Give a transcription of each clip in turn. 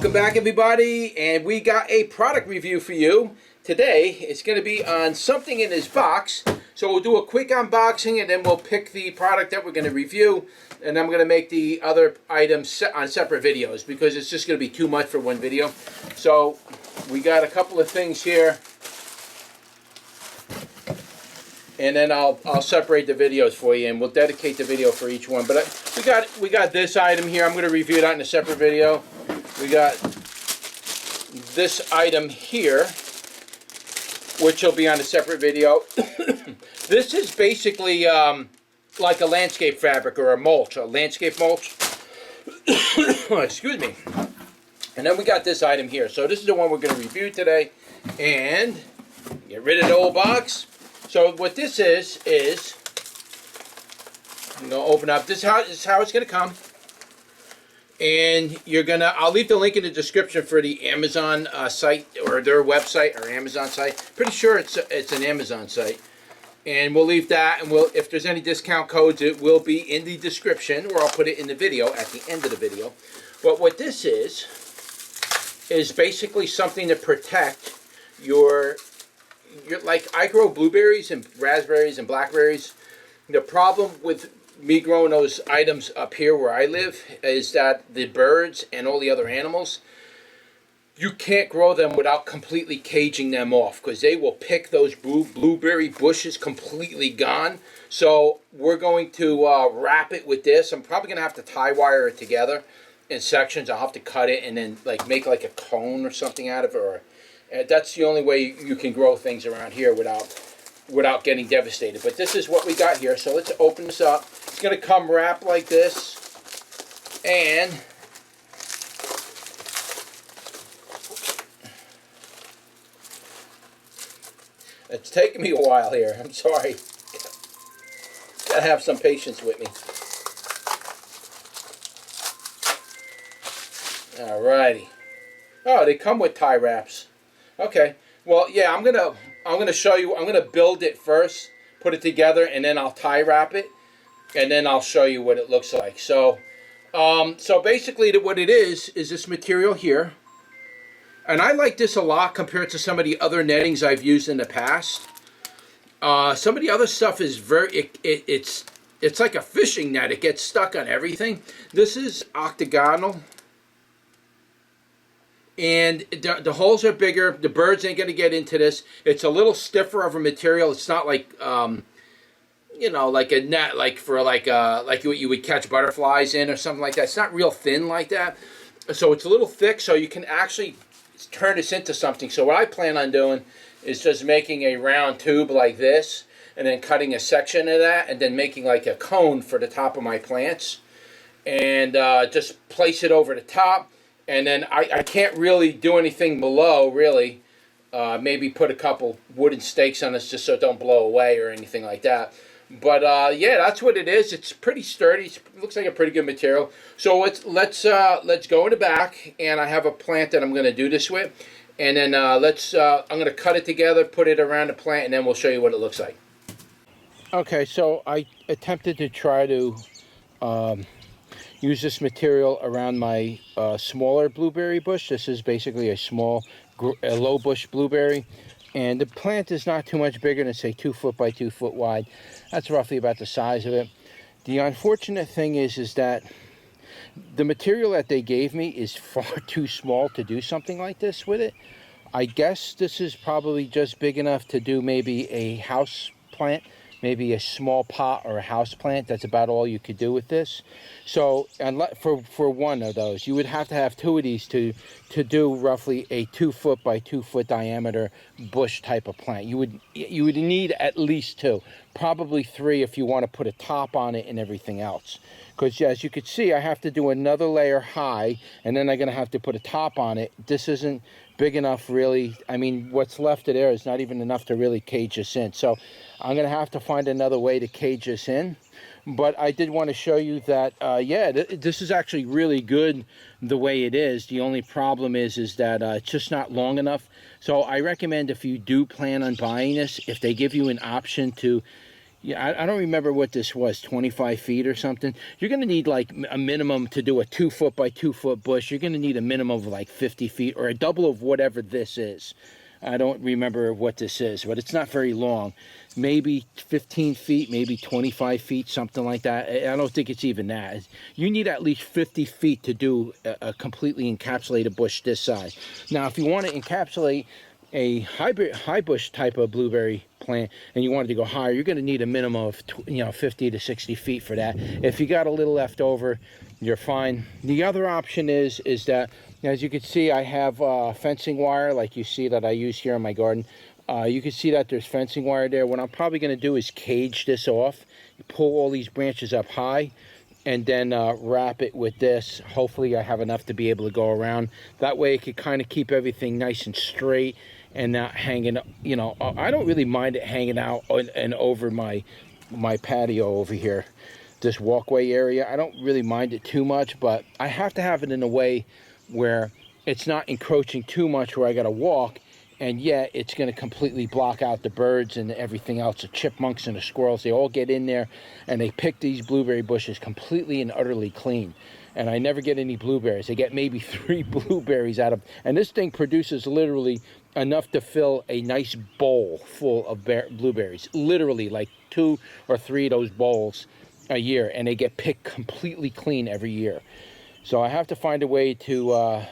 Welcome back, everybody, and we got a product review for you today. It's going to be on something in this box, so we'll do a quick unboxing and then we'll pick the product that we're going to review, and I'm going to make the other items on separate videos because it's just going to be too much for one video. So we got a couple of things here, and then I'll separate the videos for you, and we'll dedicate the video for each one. But we got this item here. I'm going to review that in a separate video. We got this item here, which will be on a separate video. This is basically like a landscape fabric or a mulch, a landscape mulch. Excuse me. And then we got this item here. So this is the one we're going to review today. And get rid of the old box. So what this is I'm going to open up. This is how it's going to come. And I'll leave the link in the description for the Amazon site, or their website, or Amazon site. Pretty sure it's an Amazon site. And we'll leave that, and if there's any discount codes, it will be in the description, or I'll put it in the video at the end of the video. But what this is basically something to protect your like, I grow blueberries and raspberries and blackberries. The problem with me growing those items up here where I live is that the birds and all the other animals, you can't grow them without completely caging them off, because they will pick those blueberry bushes completely gone. So we're going to wrap it with this. I'm probably going to have to tie wire it together in sections. I'll have to cut it and then make like a cone or something out of it. Or that's the only way you can grow things around here without getting devastated. But this is what we got here. So let's open this up. It's going to come wrapped like this, and it's taking me a while here. I'm sorry. Gotta have some patience with me. Alrighty. Oh, they come with tie wraps. Okay. Well, yeah, I'm gonna show you. I'm gonna build it first, put it together, and then I'll tie wrap it, and then I'll show you what it looks like. So, so basically, what it is this material here, and I like this a lot compared to some of the other nettings I've used in the past. Some of the other stuff is it's like a fishing net. It gets stuck on everything. This is octagonal. And the holes are bigger. The birds ain't going to get into this. It's a little stiffer of a material. It's not like, you know, like a net, like for like what you would catch butterflies in or something like that. It's not real thin like that. So it's a little thick, so you can actually turn this into something. So what I plan on doing is just making a round tube like this, and then cutting a section of that, and then making like a cone for the top of my plants, and just place it over the top. And then I can't really do anything below, really. Maybe put a couple wooden stakes on this just so it don't blow away or anything like that. But yeah, that's what it is. It's pretty sturdy. It looks like a pretty good material. So let's go in the back, and I have a plant that I'm going to do this with. And then I'm going to cut it together, put it around the plant, and then we'll show you what it looks like. Okay, so I attempted to try to use this material around my smaller blueberry bush. This is basically a low bush blueberry, and the plant is not too much bigger than, say, 2 foot by 2 foot wide. That's roughly about the size of it. The unfortunate thing is that the material that they gave me is far too small to do something like this with it. I guess this is probably just big enough to do maybe a house plant, maybe a small pot or a house plant. That's about all you could do with this. So, and for one of those, you would have to have two of these to do roughly a 2 foot by 2 foot diameter bush type of plant. You would need at least two, probably three if you want to put a top on it and everything else. Because as you can see, I have to do another layer high, and then I'm going to have to put a top on it. This isn't big enough, really. I mean, what's left of there is not even enough to really cage this in. So I'm going to have to find another way to cage this in. But I did want to show you that, yeah, this is actually really good the way it is. The only problem is that it's just not long enough. So I recommend, if you do plan on buying this, if they give you an option to Yeah, I don't remember what this was, 25 feet or something. You're going to need like a minimum to do a 2 foot by 2 foot bush. You're going to need a minimum of like 50 feet or a double of whatever this is. I don't remember what this is, but it's not very long. Maybe 15 feet, maybe 25 feet, something like that. I don't think it's even that. You need at least 50 feet to do a completely encapsulated bush this size. Now, if you want to encapsulate a hybrid high bush type of blueberry plant and you wanted to go higher, you're going to need a minimum of 50 to 60 feet for that. If you got a little left over, you're fine. The other option is that, as you can see, I have fencing wire like you see that I use here in my garden. You can see that there's fencing wire there. What I'm probably going to do is cage this off, pull all these branches up high, and then wrap it with this. Hopefully I have enough to be able to go around. That way it could kind of keep everything nice and straight and not hanging, I don't really mind it hanging out and over my patio over here, this walkway area. I don't really mind it too much, but I have to have it in a way where it's not encroaching too much where I got to walk, and yet it's going to completely block out the birds and everything else. The chipmunks and the squirrels, they all get in there and they pick these blueberry bushes completely and utterly clean. And I never get any blueberries. I get maybe 3 blueberries out of, and this thing produces literally enough to fill a nice bowl full of blueberries. Literally like 2 or 3 of those bowls a year, and they get picked completely clean every year. So I have to find a way to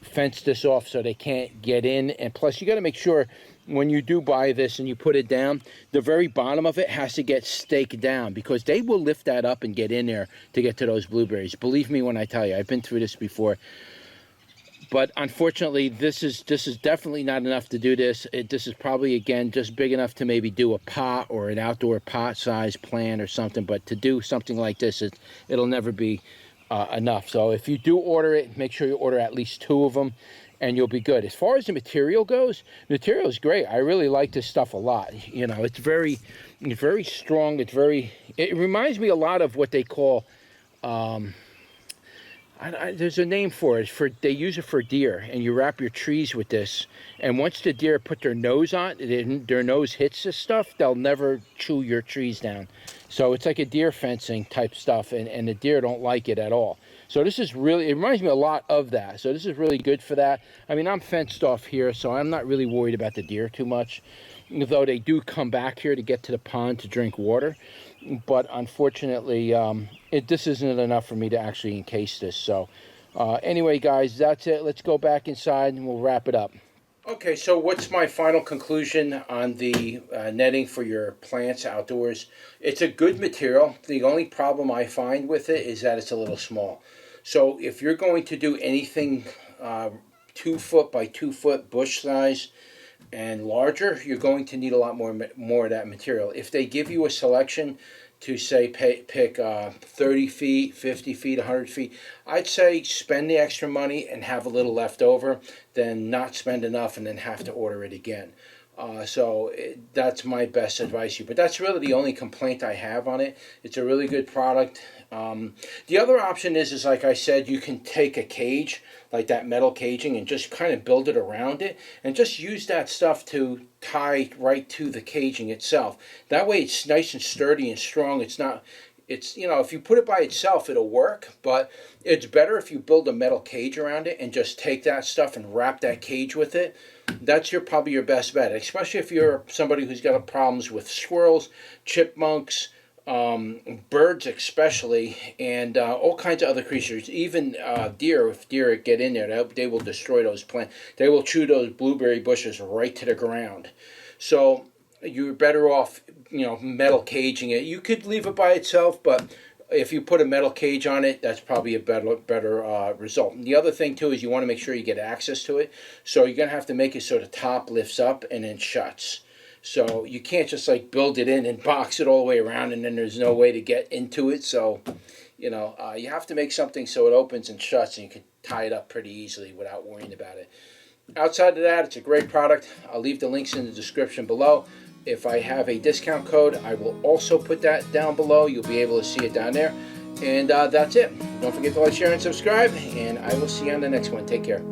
fence this off so they can't get in. And plus, you got to make sure when you do buy this and you put it down, the very bottom of it has to get staked down, because they will lift that up and get in there to get to those blueberries. Believe me when I tell you, I've been through this before. But unfortunately, this is definitely not enough to do this. This is probably, again, just big enough to maybe do a pot or an outdoor pot size plant or something. But to do something like this, it'll never be enough. So if you do order it, make sure you order at least 2 of them and you'll be good. As far as the material goes, the material is great. I really like this stuff a lot. It's very strong. It reminds me a lot of what they call, there's a name for it. They use it for deer, and you wrap your trees with this. And once the deer put their nose on, their nose hits this stuff, they'll never chew your trees down. So it's like a deer fencing type stuff, and the deer don't like it at all. So this is really, it reminds me a lot of that. So this is really good for that. I mean, I'm fenced off here, so I'm not really worried about the deer too much, though they do come back here to get to the pond to drink water. But unfortunately, this isn't enough for me to actually encase this. So anyway, guys, that's it. Let's go back inside and we'll wrap it up. Okay, so what's my final conclusion on the netting for your plants outdoors? It's a good material. The only problem I find with it is that it's a little small. So if you're going to do anything 2 foot by 2 foot bush size and larger, you're going to need a lot more of that material. If they give you a selection to say pick 30 feet, 50 feet, 100 feet, I'd say spend the extra money and have a little left over than not spend enough and then have to order it again. That's my best advice to you. But that's really the only complaint I have on it. It's a really good product. The other option is like I said, you can take a cage, like that metal caging, and just kind of build it around it and just use that stuff to tie right to the caging itself. That way it's nice and sturdy and strong. If you put it by itself, it'll work, but it's better if you build a metal cage around it and just take that stuff and wrap that cage with it. That's probably your best bet, especially if you're somebody who's got problems with squirrels, chipmunks, birds especially, and all kinds of other creatures, even deer. If deer get in there, they will destroy those plants. They will chew those blueberry bushes right to the ground. So you're better off, metal caging it. You could leave it by itself, but if you put a metal cage on it, that's probably a better result. And the other thing too is you want to make sure you get access to it. So you're gonna have to make it so the top lifts up and then shuts. So you can't just like build it in and box it all the way around and then there's no way to get into it. So, you have to make something so it opens and shuts and you can tie it up pretty easily without worrying about it. Outside of that, it's a great product. I'll leave the links in the description below. If I have a discount code, I will also put that down below. You'll be able to see it down there. And that's it. Don't forget to like, share, and subscribe. And I will see you on the next one. Take care.